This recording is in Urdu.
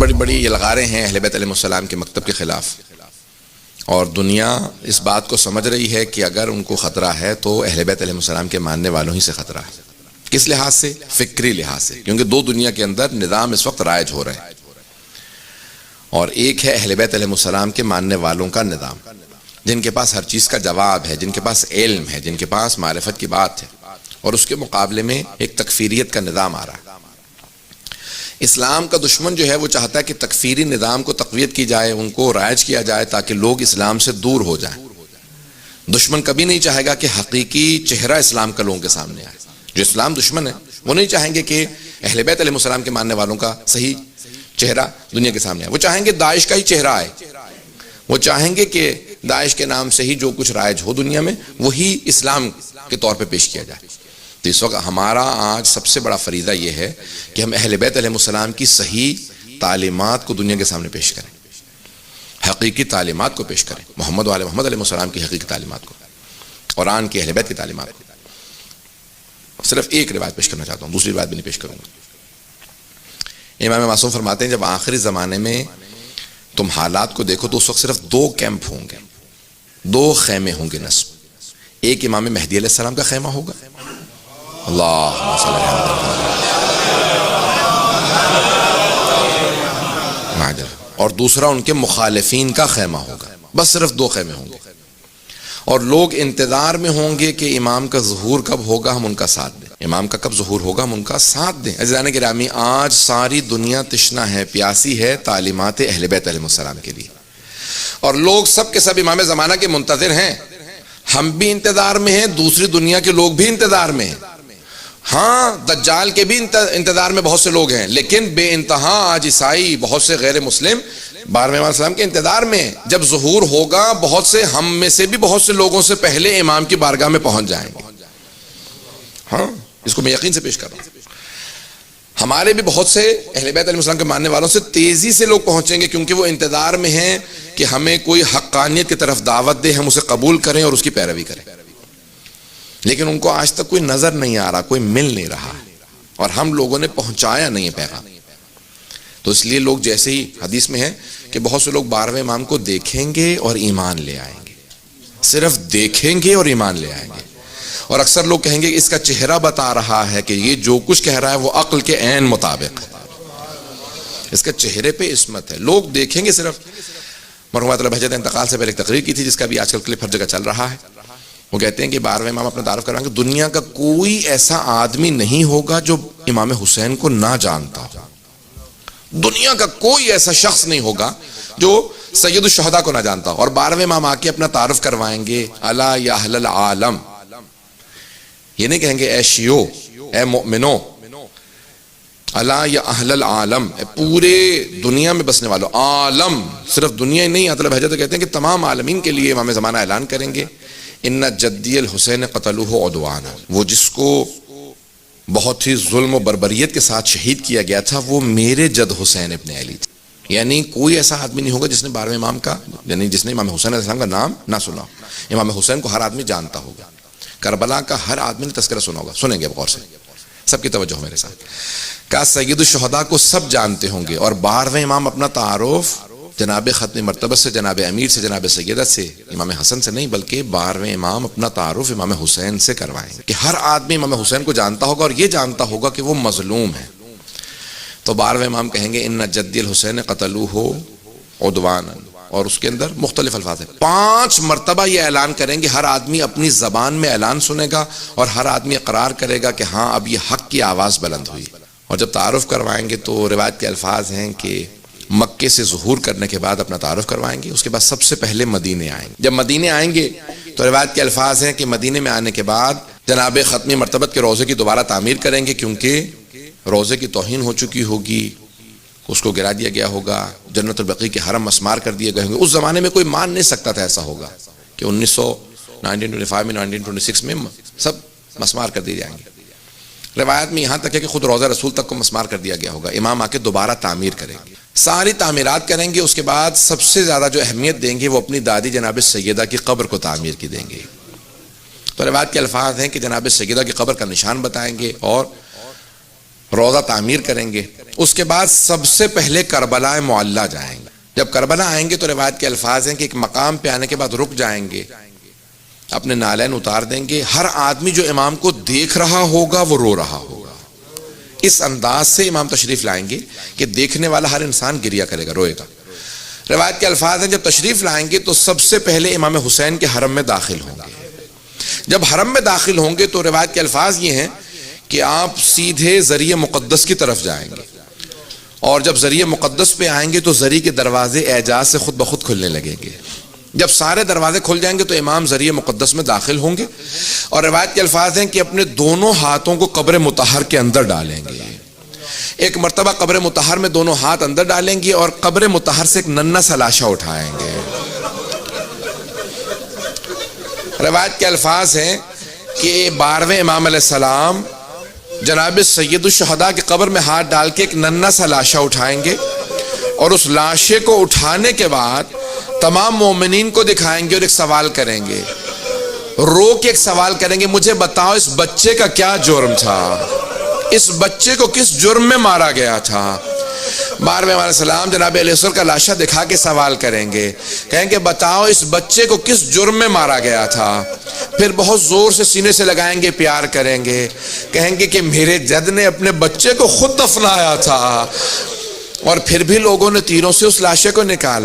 بڑی بڑی یلغاریں ہیں اہل بیت علیہ السلام کے مکتب کے خلاف، اور دنیا اس بات کو سمجھ رہی ہے کہ اگر ان کو خطرہ ہے تو اہل بیت علیہ السلام کے ماننے والوں ہی سے خطرہ ہے۔ کس لحاظ سے؟ فکری لحاظ سے، کیونکہ دو دنیا کے اندر نظام اس وقت رائج ہو رہے ہیں، اور ایک ہے اہل بیت علیہ السلام کے ماننے والوں کا نظام، جن کے پاس ہر چیز کا جواب ہے، جن کے پاس علم ہے، جن کے پاس معرفت کی بات ہے، اور اس کے مقابلے میں ایک تکفیریت کا نظام آ رہا ہے۔ اسلام کا دشمن جو ہے وہ چاہتا ہے کہ تکفیری نظام کو تقویت کی جائے، ان کو رائج کیا جائے تاکہ لوگ اسلام سے دور ہو جائیں۔ دشمن کبھی نہیں چاہے گا کہ حقیقی چہرہ اسلام کا لوگوں کے سامنے آئے۔ جو اسلام دشمن ہے وہ نہیں چاہیں گے کہ اہل بیت علیہ السلام کے ماننے والوں کا صحیح چہرہ دنیا کے سامنے آئے، وہ چاہیں گے داعش کا ہی چہرہ آئے، وہ چاہیں گے کہ داعش کے نام سے ہی جو کچھ رائج ہو دنیا میں وہی اسلام کے طور پہ پیش کیا جائے۔ تو اس وقت ہمارا آج سب سے بڑا فریضہ یہ ہے کہ ہم اہل بیت علیہ السلام کی صحیح تعلیمات کو دنیا کے سامنے پیش کریں، حقیقی تعلیمات کو پیش کریں، محمد وآل محمد علیہ السلام کی حقیقی تعلیمات کو، قرآن کی اہل بیت کی تعلیمات کو۔ صرف ایک روایت پیش کرنا چاہتا ہوں، دوسری روایت بھی نہیں پیش کروں گا۔ امام معصوم فرماتے ہیں جب آخری زمانے میں تم حالات کو دیکھو تو اس وقت صرف دو کیمپ ہوں گے، دو خیمے ہوں گے نصب۔ ایک امام مہدی علیہ السلام کا خیمہ ہوگا، اللہم صلی اللہ علیہ، اور دوسرا ان کے مخالفین کا خیمہ ہوگا۔ بس صرف دو خیمے ہوں گے، اور لوگ انتظار میں ہوں گے کہ امام کا ظہور کب ہوگا، ہم ان کا ساتھ دیں۔ امام کا کب ظہور ہوگا، ہم ان کا ساتھ دیں۔ عزیزان گرامی، آج ساری دنیا تشنا ہے، پیاسی ہے تعلیمات اہل بیت علیہ السلام کے لیے، اور لوگ سب کے سب امام زمانہ کے منتظر ہیں۔ ہم بھی انتظار میں ہیں، دوسری دنیا کے لوگ بھی انتظار میں ہیں۔ ہاں، دجال کے بھی انتظار میں بہت سے لوگ ہیں، لیکن بے انتہا آج عیسائی، بہت سے غیر مسلم 12ویں امام السلام کے انتظار میں ہیں۔ جب ظہور ہوگا بہت سے ہم میں سے بھی بہت سے لوگوں سے پہلے امام کی بارگاہ میں پہنچ جائیں گے۔ ہاں، اس کو میں یقین سے پیش کر رہا ہوں۔ ہمارے بھی بہت سے اہل بیت علیہ السلام کے ماننے والوں سے تیزی سے لوگ پہنچیں گے، کیونکہ وہ انتظار میں ہیں کہ ہمیں کوئی حقانیت کی طرف دعوت دے، ہم اسے قبول کریں اور اس کی پیروی کریں، لیکن ان کو آج تک کوئی نظر نہیں آ رہا، کوئی مل نہیں رہا، اور ہم لوگوں نے پہنچایا نہیں ہے پیغام۔ تو اس لیے لوگ جیسے ہی حدیث میں ہے کہ بہت سے لوگ 12ویں امام کو دیکھیں گے اور ایمان لے آئیں گے، صرف دیکھیں گے اور ایمان لے آئیں گے، اور اکثر لوگ کہیں گے اس کا چہرہ بتا رہا ہے کہ یہ جو کچھ کہہ رہا ہے وہ عقل کے عین مطابق ہے، اس کے چہرے پہ عصمت ہے۔ لوگ دیکھیں گے صرف۔ مرحوم آیت اللہ بہجت نے انتقال سے پہلے ایک تقریر کی تھی جس کا بھی آج کل کلپ ہر جگہ چل رہا ہے۔ وہ کہتے ہیں کہ 12ویں امام اپنا تعارف کروائیں گے، دنیا کا کوئی ایسا آدمی نہیں ہوگا جو امام حسین کو نہ جانتا ہو، دنیا کا کوئی ایسا شخص نہیں ہوگا جو سید الشہداء کو نہ جانتا ہو۔ اور 12ویں امام آ کے اپنا تعارف کروائیں گے، الا یا اہل العالم، یہ نہیں کہیں گے اے شیعو، اے مؤمنو، الا یا اہل العالم، پورے دنیا میں بسنے والوں، عالم صرف دنیا ہی نہیں، اللہ بہجت کہتے ہیں کہ تمام عالمین کے لیے امام زمانہ اعلان کریں گے، ان جدی الحسین قتلوہ عدوانا، وہ جس کو بہت ہی ظلم و بربریت کے ساتھ شہید کیا گیا تھا وہ میرے جد حسین ابن علی تھے۔ یعنی کوئی ایسا آدمی نہیں ہوگا جس نے 12ویں امام کا، یعنی جس نے امام حسین علیہ السلام کا نام نہ سنا ہو۔ امام حسین کو ہر آدمی جانتا ہوگا، کربلا کا ہر آدمی نے تذکرہ سنا ہوگا۔ سنیں گے غور سے، سب کی توجہ میرے ساتھ۔ کہا سید الشہداء کو سب جانتے ہوں گے، اور 12ویں امام اپنا تعارف جناب ختم مرتبہ سے، جناب امیر سے، جناب سیدہ سے، امام حسن سے نہیں، بلکہ 12ویں امام اپنا تعارف امام حسین سے کروائیں گے کہ ہر آدمی امام حسین کو جانتا ہوگا اور یہ جانتا ہوگا کہ وہ مظلوم ہے۔ تو 12ویں امام کہیں گے ان جدی الحسین قتلوہ عدوانا، اور اس کے اندر مختلف الفاظ ہیں، 5 مرتبہ یہ اعلان کریں گے، ہر آدمی اپنی زبان میں اعلان سنے گا اور ہر آدمی اقرار کرے گا کہ ہاں اب یہ حق کی آواز بلند ہوئی۔ اور جب تعارف کروائیں گے تو روایت کے الفاظ ہیں کہ مکے سے ظہور کرنے کے بعد اپنا تعارف کروائیں گے، اس کے بعد سب سے پہلے مدینے آئیں گے۔ جب مدینے آئیں گے تو روایت کے الفاظ ہیں کہ مدینے میں آنے کے بعد جناب ختمی مرتبت کے روضے کی دوبارہ تعمیر کریں گے، کیونکہ روضے کی توہین ہو چکی ہوگی، اس کو گرا دیا گیا ہوگا، جنت البقیع کے حرم مسمار کر دیے گئے ہوں گے۔ اس زمانے میں کوئی مان نہیں سکتا تھا ایسا ہوگا کہ 1925 میں 1926 میں سب مسمار کر دیے جائیں گے۔ روایت میں یہاں تک ہے کہ خود روضہ رسول تک کو مسمار کر دیا گیا ہوگا۔ امام آ کے دوبارہ تعمیر کریں گے، ساری تعمیرات کریں گے، اس کے بعد سب سے زیادہ جو اہمیت دیں گے وہ اپنی دادی جناب سیدہ کی قبر کو تعمیر کی دیں گے۔ تو روایت کے الفاظ ہیں کہ جناب سیدہ کی قبر کا نشان بتائیں گے اور روضہ تعمیر کریں گے. اس کے بعد سب سے پہلے کربلا معلی جائیں گے. جب کربلا آئیں گے تو روایت کے الفاظ ہیں کہ ایک مقام پہ آنے کے بعد رک جائیں گے, اپنے نالین اتار دیں گے. ہر آدمی جو امام کو دیکھ رہا ہوگا وہ رو رہا ہوگا. اس انداز سے امام تشریف لائیں گے کہ دیکھنے والا ہر انسان گریہ کرے گا, روئے گا. روایت کے الفاظ ہیں جب تشریف لائیں گے تو سب سے پہلے امام حسین کے حرم میں داخل ہوں گے. جب حرم میں داخل ہوں گے تو روایت کے الفاظ یہ ہیں کہ آپ سیدھے ذریعہ مقدس کی طرف جائیں گے, اور جب ذریعہ مقدس پہ آئیں گے تو ذریعہ کے دروازے اعجاز سے خود بخود کھلنے لگیں گے. جب سارے دروازے کھل جائیں گے تو امام ذریعہ مقدس میں داخل ہوں گے, اور روایت کے الفاظ ہیں کہ اپنے دونوں ہاتھوں کو قبر مطہر کے اندر ڈالیں گے. ایک مرتبہ قبر مطہر میں دونوں ہاتھ اندر ڈالیں گے اور قبر مطہر سے ایک ننھا سا لاشا اٹھائیں گے. روایت کے الفاظ ہیں کہ 12ویں امام علیہ السلام جناب سید الشہداء کی قبر میں ہاتھ ڈال کے ایک ننھا سا لاشا اٹھائیں گے, اور اس لاشے کو اٹھانے کے بعد تمام مومنین کو دکھائیں گے اور ایک سوال کریں گے, رو کے ایک سوال کریں گے, مجھے بتاؤ اس بچے کا کیا جرم تھا, اس بچے کو کس جرم میں مارا گیا تھا. 12ویں امام علیہ السلام جناب علیہ السلام کا لاشا دکھا کے سوال کریں گے, کہیں گے بتاؤ اس بچے کو کس جرم میں مارا گیا تھا. پھر بہت زور سے سینے سے لگائیں گے, پیار کریں گے, کہیں گے کہ میرے جد نے اپنے بچے کو خود دفنایا تھا. اور پھر بھی لوگوں نے تیروں سے اس لاشے کو نکالا.